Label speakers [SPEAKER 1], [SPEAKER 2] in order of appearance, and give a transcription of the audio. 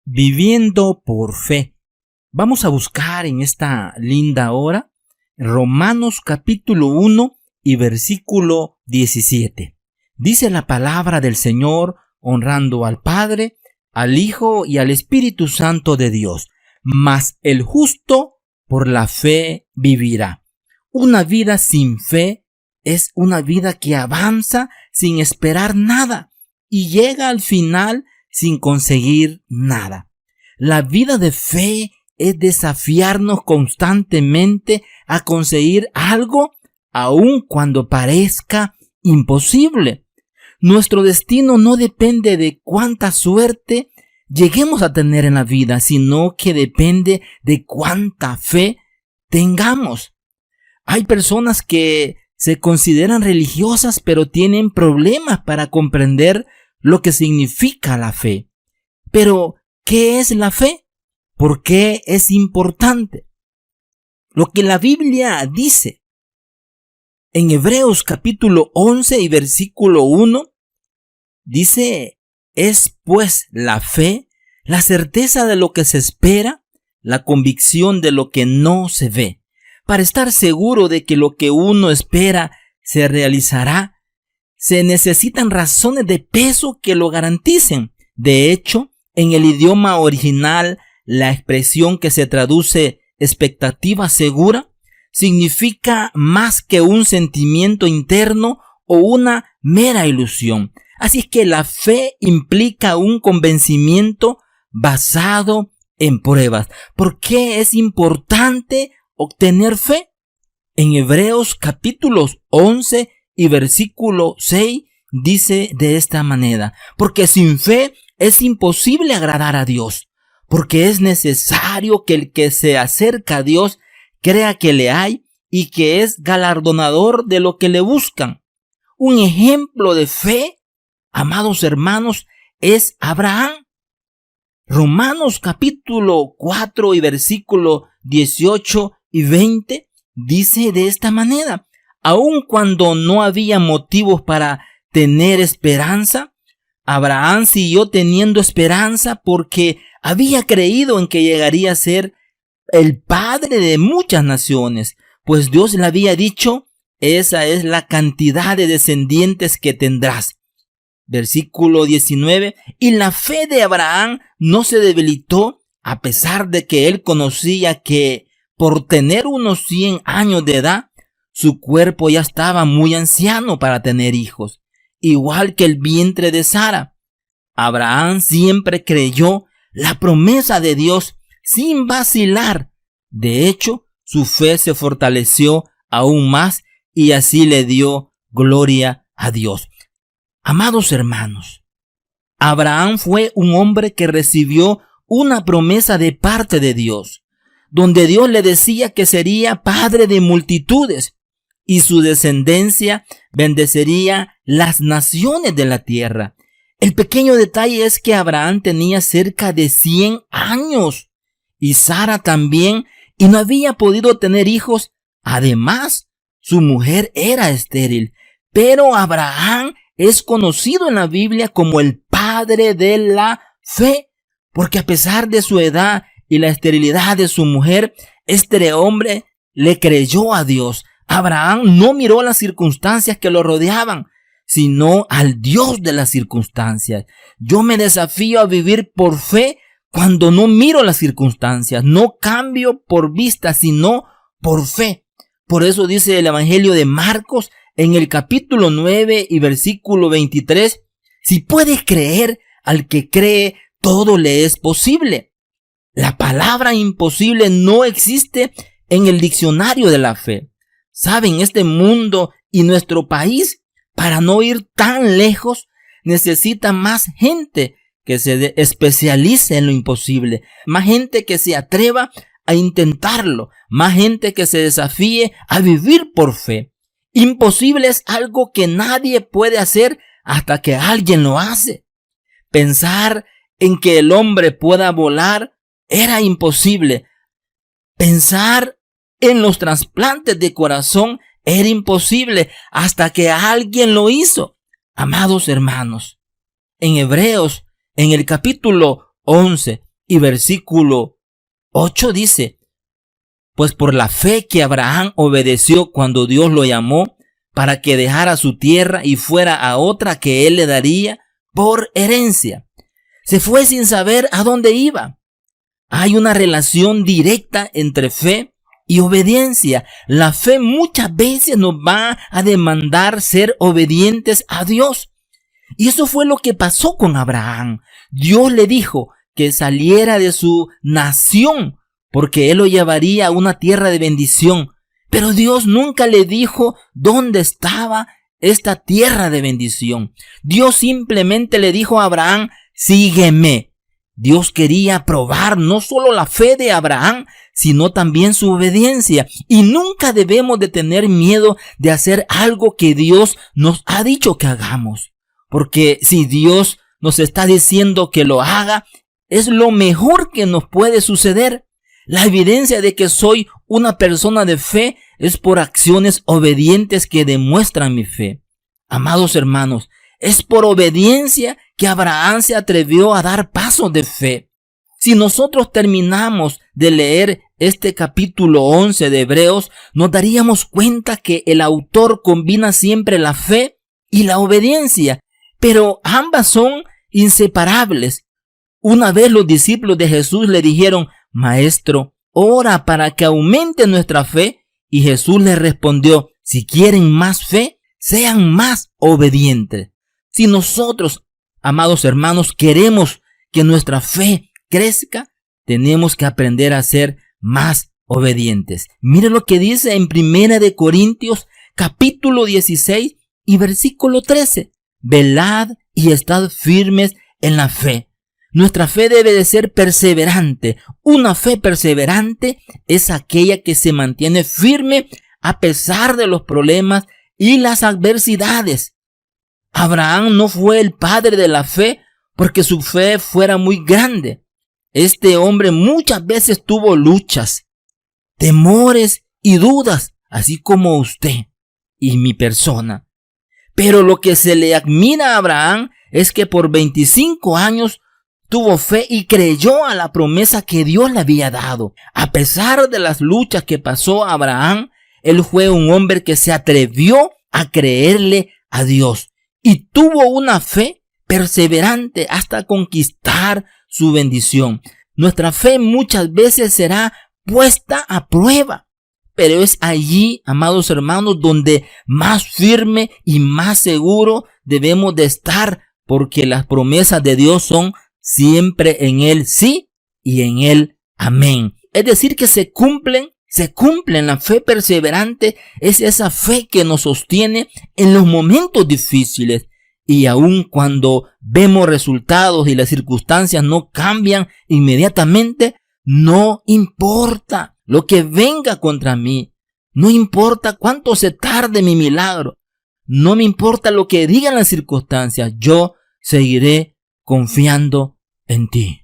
[SPEAKER 1] Viviendo por fe. Vamos a buscar en esta linda hora Romanos capítulo 1 y versículo 17. Dice la palabra del Señor, honrando al Padre, al Hijo y al Espíritu Santo de Dios. Mas el justo por la fe vivirá. Una vida sin fe es una vida que avanza sin esperar nada y llega al final sin conseguir nada. La vida de fe es desafiarnos constantemente a conseguir algo, aun cuando parezca imposible. Nuestro destino no depende de cuánta suerte lleguemos a tener en la vida, sino que depende de cuánta fe tengamos. Hay personas que se consideran religiosas, pero tienen problemas para comprender lo que significa la fe. Pero, ¿qué es la fe? ¿Por qué es importante? Lo que la Biblia dice en Hebreos capítulo 11 y versículo 1, dice: es pues la fe, la certeza de lo que se espera, la convicción de lo que no se ve. Para estar seguro de que lo que uno espera se realizará, se necesitan razones de peso que lo garanticen. De hecho, en el idioma original, la expresión que se traduce expectativa segura significa más que un sentimiento interno o una mera ilusión. Así es que la fe implica un convencimiento basado en pruebas. ¿Por qué es importante obtener fe? En Hebreos capítulos 11 y versículo 6 dice de esta manera: porque sin fe es imposible agradar a Dios, porque es necesario que el que se acerca a Dios crea que le hay y que es galardonador de lo que le buscan. Un ejemplo de fe, amados hermanos, es Abraham. Romanos capítulo 4 y versículo 18 y 20 dice de esta manera: aun cuando no había motivos para tener esperanza, Abraham siguió teniendo esperanza porque había creído en que llegaría a ser el padre de muchas naciones, pues Dios le había dicho: esa es la cantidad de descendientes que tendrás. Versículo 19, y la fe de Abraham no se debilitó a pesar de que él conocía que por tener unos 100 años de edad, su cuerpo ya estaba muy anciano para tener hijos, igual que el vientre de Sara. Abraham siempre creyó la promesa de Dios sin vacilar. De hecho, su fe se fortaleció aún más y así le dio gloria a Dios. Amados hermanos, Abraham fue un hombre que recibió una promesa de parte de Dios, donde Dios le decía que sería padre de multitudes y su descendencia bendecería las naciones de la tierra. El pequeño detalle es que Abraham tenía cerca de 100 años y Sara también, y no había podido tener hijos. Además, su mujer era estéril. Pero Abraham es conocido en la Biblia como el padre de la fe, porque a pesar de su edad y la esterilidad de su mujer, este hombre le creyó a Dios. Abraham no miró las circunstancias que lo rodeaban, sino al Dios de las circunstancias. Yo me desafío a vivir por fe cuando no miro las circunstancias. No cambio por vista, sino por fe. Por eso dice el Evangelio de Marcos en el capítulo 9 y versículo 23, si puedes creer, al que cree, todo le es posible. La palabra imposible no existe en el diccionario de la fe. Saben, este mundo y nuestro país, para no ir tan lejos, necesita más gente que se especialice en lo imposible, más gente que se atreva a intentarlo, más gente que se desafíe a vivir por fe. Imposible es algo que nadie puede hacer hasta que alguien lo hace. Pensar en que el hombre pueda volar era imposible. Pensar en los trasplantes de corazón era imposible hasta que alguien lo hizo. Amados hermanos, en Hebreos, en el capítulo 11 y versículo 8 dice: pues por la fe que Abraham obedeció cuando Dios lo llamó para que dejara su tierra y fuera a otra que él le daría por herencia. Se fue sin saber a dónde iba. Hay una relación directa entre fe y obediencia. La fe muchas veces nos va a demandar ser obedientes a Dios. Y eso fue lo que pasó con Abraham. Dios le dijo que saliera de su nación porque él lo llevaría a una tierra de bendición. Pero Dios nunca le dijo dónde estaba esta tierra de bendición. Dios simplemente le dijo a Abraham: sígueme. Dios quería probar no solo la fe de Abraham, sino también su obediencia. Y nunca debemos de tener miedo de hacer algo que Dios nos ha dicho que hagamos. Porque si Dios nos está diciendo que lo haga, es lo mejor que nos puede suceder. La evidencia de que soy una persona de fe es por acciones obedientes que demuestran mi fe. Amados hermanos, es por obediencia que Abraham se atrevió a dar pasos de fe. Si nosotros terminamos de leer este capítulo 11 de Hebreos, nos daríamos cuenta que el autor combina siempre la fe y la obediencia, pero ambas son inseparables. Una vez los discípulos de Jesús le dijeron: Maestro, ora para que aumente nuestra fe. Y Jesús les respondió: si quieren más fe, sean más obedientes. Si nosotros, amados hermanos, queremos que nuestra fe crezca, tenemos que aprender a ser más obedientes. Mire lo que dice en 1 Corintios capítulo 16 y versículo 13. Velad y estad firmes en la fe. Nuestra fe debe de ser perseverante. Una fe perseverante es aquella que se mantiene firme a pesar de los problemas y las adversidades. Abraham no fue el padre de la fe porque su fe fuera muy grande. Este hombre muchas veces tuvo luchas, temores y dudas, así como usted y mi persona. Pero lo que se le admira a Abraham es que por 25 años tuvo fe y creyó a la promesa que Dios le había dado. A pesar de las luchas que pasó Abraham, él fue un hombre que se atrevió a creerle a Dios y tuvo una fe perseverante hasta conquistar su bendición. Nuestra fe muchas veces será puesta a prueba, pero es allí, amados hermanos, donde más firme y más seguro debemos de estar, porque las promesas de Dios son siempre en Él sí y en Él amén. Es decir, que se cumplen. La fe perseverante es esa fe que nos sostiene en los momentos difíciles. Y aun cuando vemos resultados y las circunstancias no cambian inmediatamente, no importa lo que venga contra mí. No importa cuánto se tarde mi milagro. No me importa lo que digan las circunstancias. Yo seguiré confiando en ti.